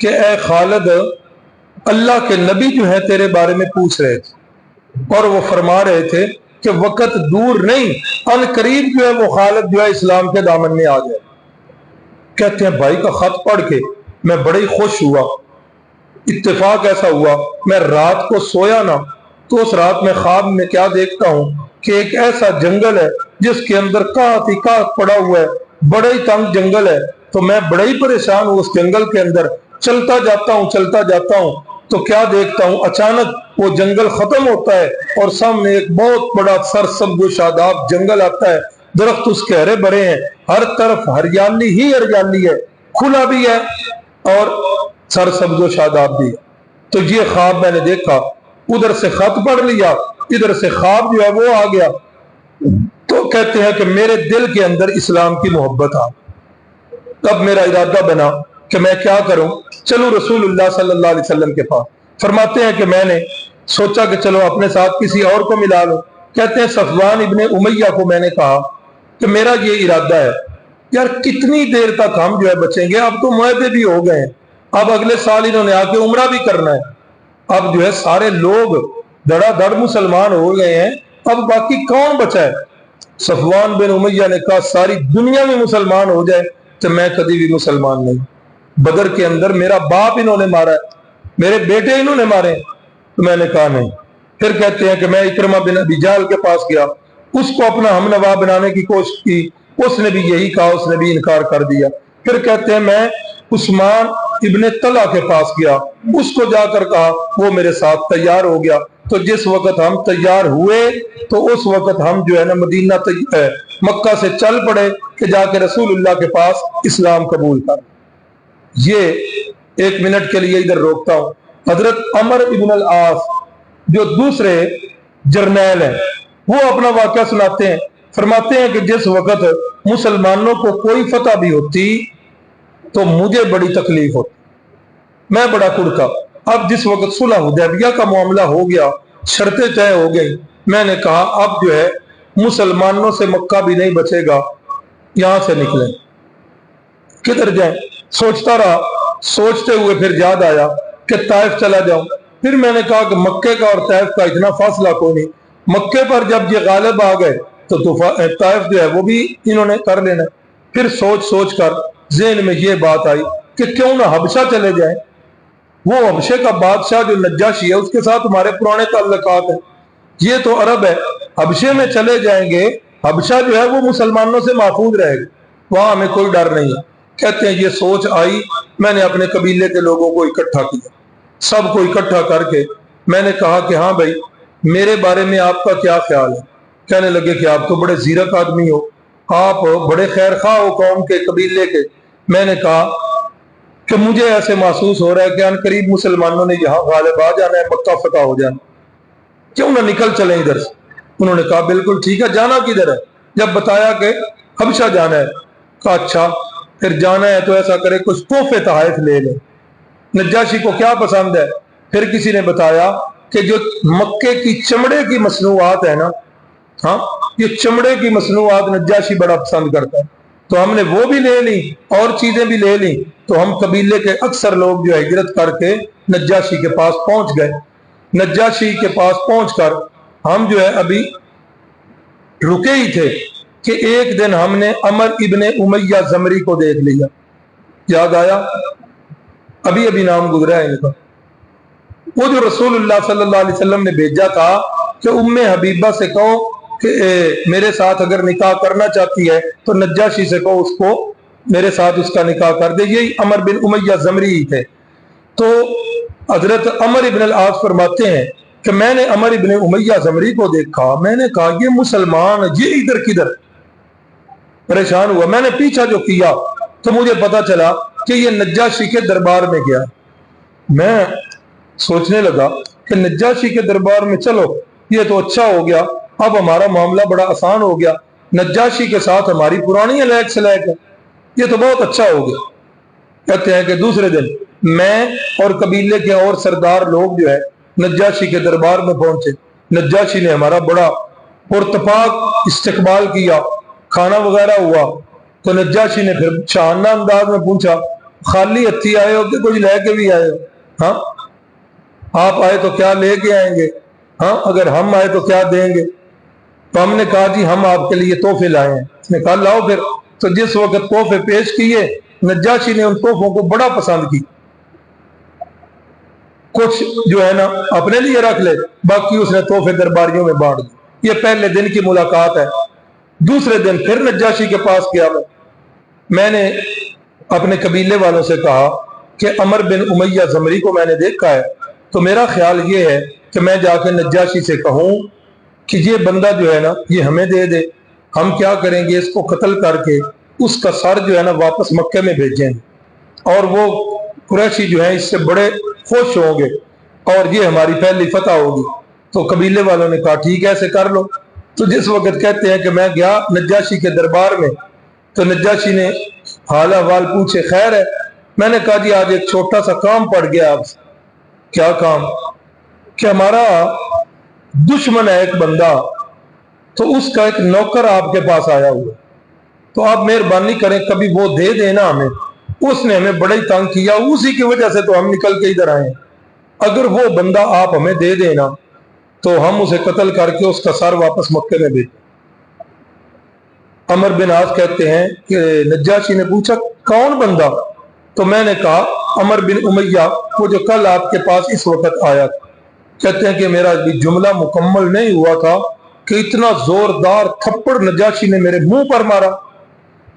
کہ اے خالد اللہ کے نبی جو ہے تیرے بارے میں پوچھ رہے تھے اور وہ فرما رہے تھے کہ وقت دور نہیں، ان قریب جو ہے وہ خالد جو ہے اسلام کے دامن میں آ جائے۔ کہتے ہیں بھائی کا خط پڑھ کے میں بڑے خوش ہوا۔ اتفاق ایسا ہوا میں رات کو سویا نہ تو اس رات میں خواب میں کیا دیکھتا ہوں کہ ایک ایسا جنگل ہے جس کے اندر کاٹ ہی کاٹ پڑا ہوا ہے، بڑا ہی تنگ جنگل ہے۔ تو میں بڑا ہی پریشان ہوں، اس جنگل کے اندر چلتا جاتا ہوں تو کیا دیکھتا ہوں اچانک وہ جنگل ختم ہوتا ہے اور سامنے ایک بہت بڑا سرسبز و شاداب جنگل آتا ہے۔ درخت اس کے ہرے بھرے ہیں، ہر طرف ہریالی ہی ہریالی ہے، کھلا بھی ہے اور سرسبز و شاداب بھی ہے۔ تو یہ خواب میں نے دیکھا، ادھر سے خط پڑھ لیا، ادھر سے خواب جو ہے وہ آ گیا۔ تو کہتے ہیں کہ میرے دل کے اندر اسلام کی محبت آ، تب میرا ارادہ بنا کہ میں کیا کروں، چلو رسول اللہ صلی اللہ علیہ وسلم کے پاس۔ فرماتے ہیں کہ میں نے سوچا کہ چلو اپنے ساتھ کسی اور کو ملا لو۔ کہتے ہیں صفوان ابن امیہ کو میں نے کہا کہ میرا یہ ارادہ ہے، یار کتنی دیر تک ہم جو ہے بچیں گے، اب تو معاہدے بھی ہو گئے ہیں، اب اگلے سال انہوں نے آ کے عمرہ بھی کرنا ہے، اب جو ہے سارے لوگ دڑا دڑ مسلمان ہو گئے ہیں، اب باقی کون بچا ہے؟ صفوان بن امیہ نے کہا ساری دنیا میں مسلمان ہو جائے تو میں کبھی بھی مسلمان نہیں۔ بدر کے اندر میرا باپ انہوں نے مارا ہے، میرے بیٹے انہوں نے مارے ہیں، تو میں نے کہا نہیں۔ پھر کہتے ہیں کہ میں اکرمہ بن ابی جہل کے پاس گیا، اس کو اپنا ہم نوا بنانے کی کوشش کی، اس نے بھی یہی کہا، اس نے بھی انکار کر دیا۔ پھر کہتے ہیں میں عثمان ابن طلحہ کے پاس گیا، اس کو جا کر کہا، وہ میرے ساتھ تیار ہو گیا۔ تو جس وقت ہم تیار ہوئے تو اس وقت ہم جو ہے نا مدینہ مکہ سے چل پڑے کہ جا کے رسول اللہ کے پاس اسلام قبول کر۔ یہ ایک منٹ کے لیے ادھر روکتا ہوں۔ حضرت عمر ابن العاص جو دوسرے جرنیل ہیں، وہ اپنا واقعہ سناتے ہیں، فرماتے ہیں کہ جس وقت مسلمانوں کو کوئی فتح بھی ہوتی تو مجھے بڑی تکلیف ہوتی، میں بڑا کڑتا۔ اب جس وقت صلح حدیبیہ کا معاملہ ہو گیا، شرطیں طے ہو گئی، میں نے کہا اب جو ہے مسلمانوں سے مکہ بھی نہیں بچے گا، یہاں سے نکلیں، کدھر جائیں؟ سوچتا رہا، سوچتے ہوئے پھر یاد آیا کہ طائف چلا جاؤں۔ پھر میں نے کہا کہ مکے کا اور طائف کا اتنا فاصلہ کوئی نہیں، مکے پر جب یہ غالب آ گئے تو طائف جو ہے وہ بھی انہوں نے کر لینا۔ پھر سوچ کر ذہن میں یہ بات آئی کہ کیوں نہ حبشہ چلے جائیں، وہ حبشے کا بادشاہ جو نجاشی ہے اس کے ساتھ ہمارے پرانے تعلقات ہیں، یہ تو عرب ہے، حبشے میں چلے جائیں گے، حبشہ جو ہے وہ مسلمانوں سے محفوظ رہے گا، وہاں ہمیں کوئی ڈر نہیں ہے۔ کہتے ہیں یہ سوچ آئی، میں نے اپنے قبیلے کے لوگوں کو اکٹھا کیا، سب کو اکٹھا کر کے میں نے کہا کہ ہاں بھائی میرے بارے میں آپ کا کیا خیال ہے؟ کہنے لگے کہ آپ تو بڑے زیرک آدمی ہو، آپ بڑے خیر خواہ ہو قوم کے، قبیلے کے۔ میں نے کہا کہ مجھے ایسے محسوس ہو رہا ہے کہ ان قریب مسلمانوں نے یہاں غالب آ جانا ہے، مکہ فتح ہو جانا، کیوں نہ نکل چلیں ادھر سے؟ انہوں نے کہا بالکل ٹھیک ہے، جانا کدھر ہے؟ جب بتایا کہ حبشہ جانا ہے، کہا اچھا پھر جانا ہے تو ایسا کرے کچھ تحفے تحائف لے لیں۔ نجاشی کو کیا پسند ہے؟ پھر کسی نے بتایا کہ جو مکے کی چمڑے کی مصنوعات ہے نا، ہاں یہ چمڑے کی مصنوعات نجاشی بڑا پسند کرتا ہے، تو ہم نے وہ بھی لے لی اور چیزیں بھی لے لی۔ تو ہم قبیلے کے اکثر لوگ جو ہے ہجرت کر کے نجاشی کے پاس پہنچ گئے۔ نجاشی کے پاس پہنچ کر ہم جو ہے ابھی رکے ہی تھے کہ ایک دن ہم نے عمر ابن امیہ زمری کو دیکھ لیا، یاد آیا، ابھی نام گزرا ہے ان کا، وہ جو رسول اللہ صلی اللہ علیہ وسلم نے بھیجا تھا کہ ام حبیبہ سے کہو کہ میرے ساتھ اگر نکاح کرنا چاہتی ہے تو نجاشی سے کہو اس کو میرے ساتھ اس کا نکاح کر دے، یہی عمر بن امیہ زمری ہی تھے۔ تو حضرت عمر ابن العاص فرماتے ہیں کہ میں نے عمر ابن امیہ زمری کو دیکھا، میں نے کہا یہ مسلمان یہ ادھر کدھر؟ پریشان ہوا، میں نے پیچھا جو کیا تو مجھے پتا چلا کہ یہ نجاشی کے دربار میں گیا۔ میں سوچنے لگا کہ نجاشی کے دربار میں، چلو یہ تو اچھا ہو گیا، اب ہمارا معاملہ بڑا آسان ہو گیا، نجاشی کے ساتھ ہماری پرانی الیک سلیک ہے، یہ تو بہت اچھا ہو گیا۔ کہتے ہیں کہ دوسرے دن میں اور قبیلے کے اور سردار لوگ جو ہے نجاشی کے دربار میں پہنچے۔ نجاشی نے ہمارا بڑا پرتپاک استقبال کیا، کھانا وغیرہ ہوا، تو نجاشی نے پھر شاہانہ انداز میں پوچھا خالی ہتھی آئے ہو کہ کچھ لے کے بھی آئے ہو؟ ہاں آپ آئے تو کیا لے کے آئیں گے؟ ہاں اگر ہم آئے تو کیا دیں گے؟ تو ہم نے کہا جی ہم آپ کے لیے تحفے لائے ہیں۔ اس نے کہا لاؤ پھر۔ تو جس وقت تحفے پیش کیے، نجاشی نے ان تحفوں کو بڑا پسند کی، کچھ جو ہے نا اپنے لیے رکھ لے، باقی اس نے تحفے درباریوں میں بانٹ دی۔ یہ پہلے دن کی ملاقات ہے۔ دوسرے دن پھر نجاشی کے پاس گیا میں نے اپنے قبیلے والوں سے کہا کہ عمر بن امیہ زمری کو میں نے دیکھا ہے، تو میرا خیال یہ ہے کہ میں جا کے نجاشی سے کہوں کہ یہ بندہ جو ہے نا یہ ہمیں دے دے، ہم کیا کریں گے، اس کو قتل کر کے اس کا سر جو ہے نا واپس مکے میں بھیجیں گے، اور وہ قریشی جو ہیں اس سے بڑے خوش ہوں گے اور یہ ہماری پہلی فتح ہوگی۔ تو قبیلے والوں نے کہا ٹھیک ہے ایسے کر لو۔ تو جس وقت کہتے ہیں کہ میں گیا نجاشی کے دربار میں، تو نجاشی نے حال احوال پوچھے، خیر ہے؟ میں نے کہا جی آج ایک چھوٹا سا کام پڑ گیا آپ سے۔ کیا کام؟ کہ ہمارا دشمن ہے ایک بندہ، تو اس کا ایک نوکر آپ کے پاس آیا ہوا، تو آپ مہربانی کریں کبھی وہ دے دینا ہمیں، اس نے ہمیں بڑا ہی تنگ کیا، اسی کی وجہ سے تو ہم نکل کے ادھر آئے، اگر وہ بندہ آپ ہمیں دے دینا تو ہم اسے قتل کر کے اس کا سر واپس مکے میں بھیجیں۔ عمر بن عاص کہتے ہیں کہ نجاشی نے پوچھا کون بندہ؟ تو میں نے کہا عمر بن امیہ، وہ جو کل آپ کے پاس اس وقت آیا تھا۔ کہتے ہیں کہ میرا بھی جملہ مکمل نہیں ہوا تھا کہ اتنا زوردار تھپڑ نجاشی نے میرے منہ پر مارا،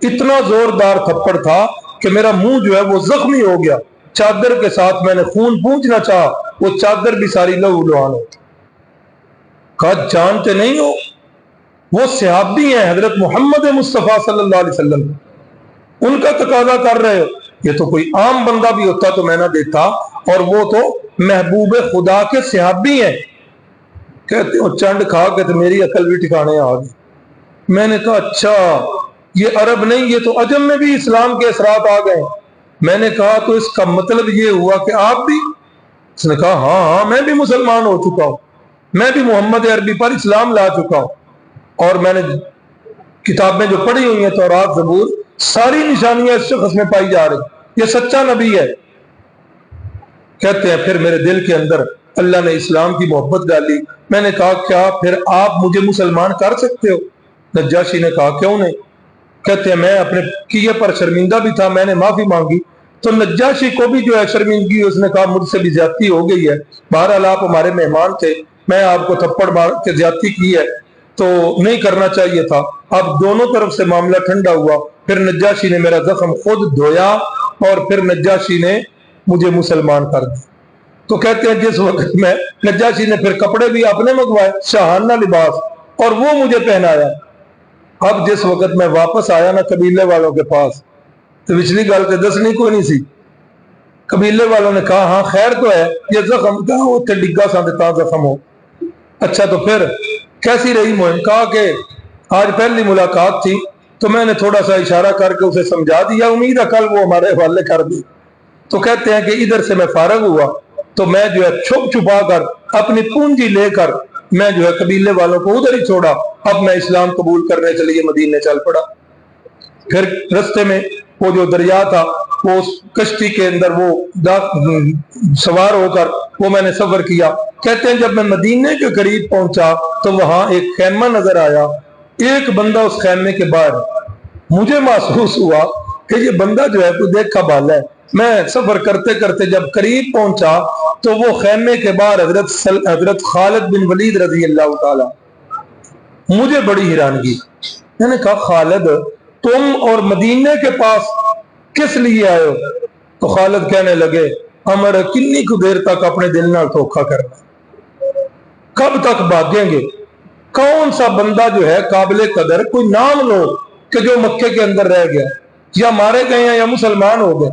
اتنا زوردار تھپڑ تھا کہ میرا منہ جو ہے وہ زخمی ہو گیا، چادر کے ساتھ میں نے خون پونچھنا چاہا، وہ چادر بھی ساری لہو لہان ہو۔ کہا جانتے نہیں ہو وہ صحابی ہیں حضرت محمد مصطفیٰ صلی اللہ علیہ وسلم، ان کا تقاضا کر رہے ہو؟ یہ تو کوئی عام بندہ بھی ہوتا تو میں نہ دیتا، اور وہ تو محبوب خدا کے صحابی ہیں۔ کہتے ہو چنڈ کھا کے تو میری عقل بھی ٹھکانے آ گئی۔ میں نے کہا اچھا یہ عرب نہیں، یہ تو عجم میں بھی اسلام کے اثرات آ گئے۔ میں نے کہا تو اس کا مطلب یہ ہوا کہ آپ بھی؟ اس نے کہا ہاں ہاں میں بھی مسلمان ہو چکا ہوں، میں بھی محمد عربی پر اسلام لا چکا ہوں، اور میں نے کتابیں جو پڑھی ہوئی ہیں تورات زبور، ساری نشانیاں اس شخص میں پائی جا رہی، یہ سچا نبی ہے۔ کہتے ہیں پھر میرے دل کے اندر اللہ نے اسلام کی محبت ڈالی۔ میں نے کہا کیا پھر آپ مجھے مسلمان کر سکتے ہو؟ نجاشی نے کہا کیوں نہیں؟ کہتے ہیں میں اپنے کیے پر شرمندہ بھی تھا، میں نے معافی مانگی، تو نجاشی کو بھی جو ہے شرمندگی، اس نے کہا مجھ سے بھی زیادتی ہو گئی ہے، بہرحال آپ ہمارے مہمان تھے، میں آپ کو تھپڑ مار کے زیادتی کی ہے تو نہیں کرنا چاہیے تھا۔ اب دونوں طرف سے معاملہ ٹھنڈا ہوا، پھر نجاشی نے میرا زخم خود دھویا اور پھر نجاشی نے مجھے مسلمان کر دیا۔ تو کہتے ہیں جس وقت میں نجاشی نے پھر کپڑے بھی اپنے منگوائے، شاہانہ لباس، اور وہ مجھے پہنایا۔ اب جس وقت میں واپس آیا نا قبیلے والوں کے پاس، تو پچھلی گل تو دسنی کوئی نہیں سی۔ قبیلے والوں نے کہا ہاں خیر تو ہے، یہ زخم کہاں اتنے ڈگا سا زخم ہو۔ اچھا تو پھر کیسی رہی مہم؟ کہا کہ آج پہلی ملاقات تھی تو میں نے تھوڑا سا اشارہ کر کے اسے سمجھا دیا، امید ہے کل وہ ہمارے حوالے کر دی۔ تو کہتے ہیں کہ ادھر سے میں فارغ ہوا تو میں جو ہے چھپ چھپا کر اپنی پونجی لے کر میں جو ہے قبیلے والوں کو ادھر ہی چھوڑا، اب میں اسلام قبول کرنے کے لیے مدینے چل پڑا۔ پھر رستے میں وہ جو دریا تھا، وہ اس کشتی کے اندر وہ سوار ہو کر وہ میں نے سفر کیا۔ کہتے ہیں جب میں مدینے کے قریب پہنچا تو وہاں ایک خیمہ نظر آیا، ایک بندہ اس خیمے کے باہر، مجھے محسوس ہوا کہ یہ بندہ جو ہے کوئی دیکھا بھالا ہے۔ میں سفر کرتے کرتے جب قریب پہنچا تو وہ خیمے کے باہر حضرت خالد بن ولید رضی اللہ تعالی۔ مجھے بڑی حیرانگی، میں نے کہا خالد تم اور مدینے کے پاس کس لیے آئے ہو؟ تو خالد کہنے لگے عمر کنی کو دیر تک اپنے دل نال دھوکا کرنا، کب تک بھاگیں گے؟ کون سا بندہ جو ہے قابل قدر، کوئی نام لو کہ جو مکے کے اندر رہ گیا، یا مارے گئے ہیں یا مسلمان ہو گئے۔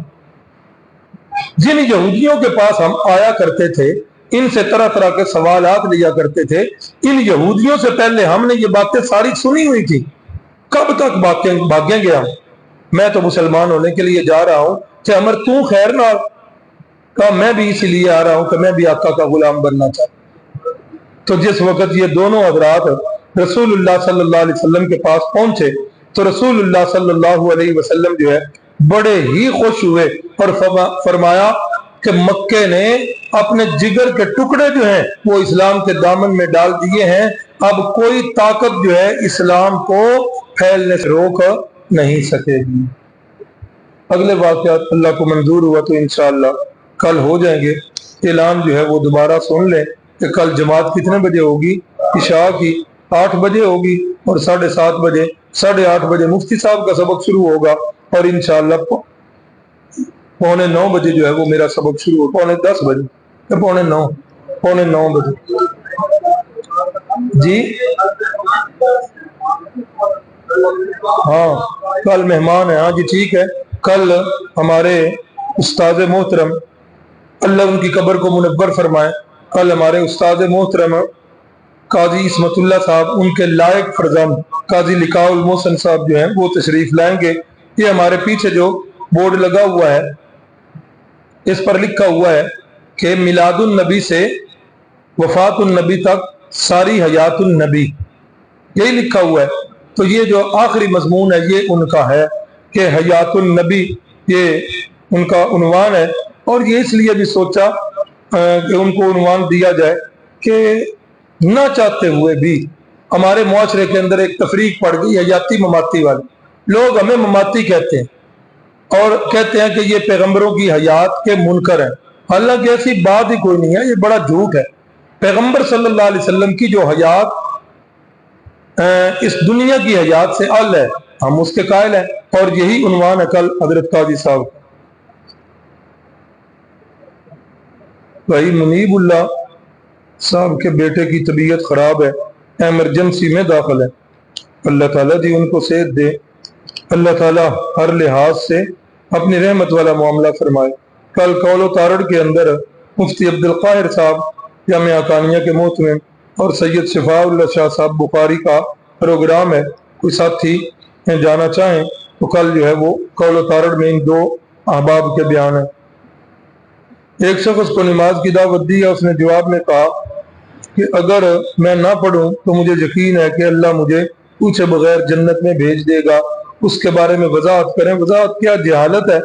جن یہودیوں کے پاس ہم آیا کرتے تھے، ان سے طرح طرح کے سوالات لیا کرتے تھے، ان یہودیوں سے پہلے ہم نے یہ باتیں ساری سنی ہوئی تھی، کب تک بھاگیں گے ہم؟ میں تو مسلمان ہونے کے لیے جا رہا ہوں کہ عمر تو خیر نہ؟ کہا میں بھی اسی لیے آ رہا ہوں کہ میں بھی آقا کا غلام بننا چاہتا ہوں۔ تو جس وقت یہ دونوں حضرات رسول اللہ صلی اللہ علیہ وسلم کے پاس پہنچے تو رسول اللہ صلی اللہ علیہ وسلم جو ہے بڑے ہی خوش ہوئے اور فرمایا کہ مکے نے اپنے جگر کے ٹکڑے جو ہیں وہ اسلام کے دامن میں ڈال دیے ہیں، اب کوئی طاقت جو ہے اسلام کو پھیلنے سے روک نہیں سکے گی۔ اگلے واقعات اللہ کو منظور ہوا تو انشاءاللہ کل ہو جائیں گے۔ اعلان جو ہے وہ دوبارہ سن لیں کہ کل جماعت کتنے بجے ہوگی؟ عشاء کی 8 بجے ہوگی اور 7:30 بجے 8:30 بجے مفتی صاحب کا سبق شروع ہوگا، اور انشاءاللہ 8:45 بجے جو ہے وہ میرا سبق شروع ہوگا، 10:45 بجے یا 8:45 بجے۔ جی ہاں کل مہمان ہیں، ہاں جی ٹھیک ہے۔ کل ہمارے استاد محترم اللہ ان کی قبر کو منور فرمائے، کل ہمارے استاد محترم قاضی عصمت اللہ صاحب، ان کے لائق فرزند قاضی لقاء المحسن صاحب جو ہیں وہ تشریف لائیں گے۔ یہ ہمارے پیچھے جو بورڈ لگا ہوا ہے اس پر لکھا ہوا ہے کہ میلاد النبی سے وفات النبی تک ساری حیات النبی، یہی لکھا ہوا ہے۔ تو یہ جو آخری مضمون ہے یہ ان کا ہے کہ حیات النبی، یہ ان کا عنوان ہے، اور یہ اس لیے بھی سوچا کہ ان کو عنوان دیا جائے کہ نہ چاہتے ہوئے بھی ہمارے معاشرے کے اندر ایک تفریق پڑ گئی حیاتی مماتی والی۔ لوگ ہمیں مماتی کہتے ہیں اور کہتے ہیں کہ یہ پیغمبروں کی حیات کے منکر ہیں، حالانکہ ایسی بات ہی کوئی نہیں ہے، یہ بڑا جھوٹ ہے۔ پیغمبر صلی اللہ علیہ وسلم کی جو حیات اس دنیا کی حیات سے اعلی ہے، ہم اس کے قائل ہیں، اور یہی عنوان ہے کل حضرت قاضی صاحب۔ بھائی منیب اللہ صاحب کے بیٹے کی طبیعت خراب ہے، ایمرجنسی میں داخل ہے، اللہ تعالیٰ جی ان کو صحت دے، اللہ تعالیٰ ہر لحاظ سے اپنی رحمت والا معاملہ فرمائے۔ کل قول و تارڑ کے اندر مفتی عبد القاہر صاحب جامعہ حقانیہ کے محتمم اور سید شفاء اللہ شاہ صاحب بخاری کا پروگرام ہے، کوئی ساتھی جانا چاہیں تو کل جو ہے وہ قول و تارڑ میں ان 2 احباب کے بیان ہیں۔ ایک شخص کو نماز کی دعوت دی ہے، اس نے جواب میں کہا کہ اگر میں نہ پڑھوں تو مجھے یقین ہے کہ اللہ مجھے پوچھے بغیر جنت میں بھیج دے گا، اس کے بارے میں وضاحت کریں۔ وضاحت کیا، جہالت ہے،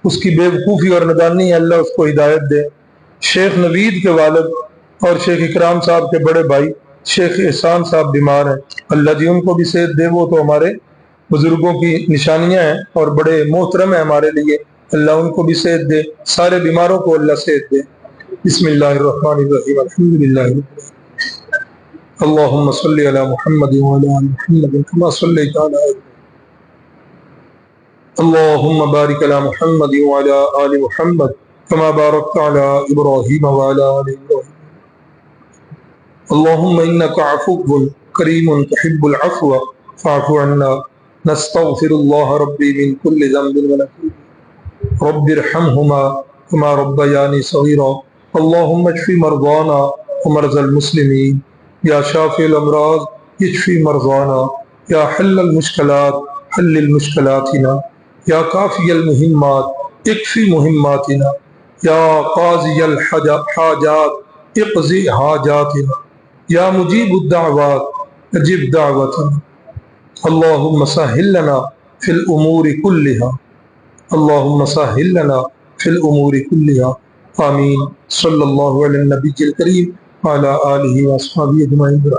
اس کی بے وقوفی اور نادانی ہے، اللہ اس کو ہدایت دے۔ شیخ نوید کے والد اور شیخ اکرام صاحب کے بڑے بھائی شیخ احسان صاحب بیمار ہیں، اللہ جی ان کو بھی صحت دے، وہ تو ہمارے بزرگوں کی نشانیاں ہیں اور بڑے محترم ہیں ہمارے لیے، اللہ ان کو بھی صحت دے، سارے بیماروں کو اللہ صحت دے۔ بسم اللہ الرحمن الرحیم، الحمدللہ اللہم صلی علی محمد وعلی آل محمد کما صلیت علی اللہم بارک علی محمد وعلی آل محمد کما بارکت علی ابراہیم وعلی آل ابراہیم اللہم انک عفو کریم تحب العفو فاعف عنا نستغفر اللہ ربی من کل ذنب ونتوب رب ارحمہما کما ربیانی صغیرا اللہم اشف مرضانا ومرضى المسلمین یا شافی الامراض اشفی مرضانا یا حل المشکلات حل المشکلاتنا یا کافی المہمات اکفی مہماتنا یا قاضی الحاجات اقضی حاجاتنا یا مجیب الدعوات اجب دعوتنا اللہم سہل لنا فی الامور کلہا اللہم سہل لنا فی الامور کلہا آمین۔ صلی اللہ علی النبی الکریم وعلی آلہ واصحابہ اجمعین۔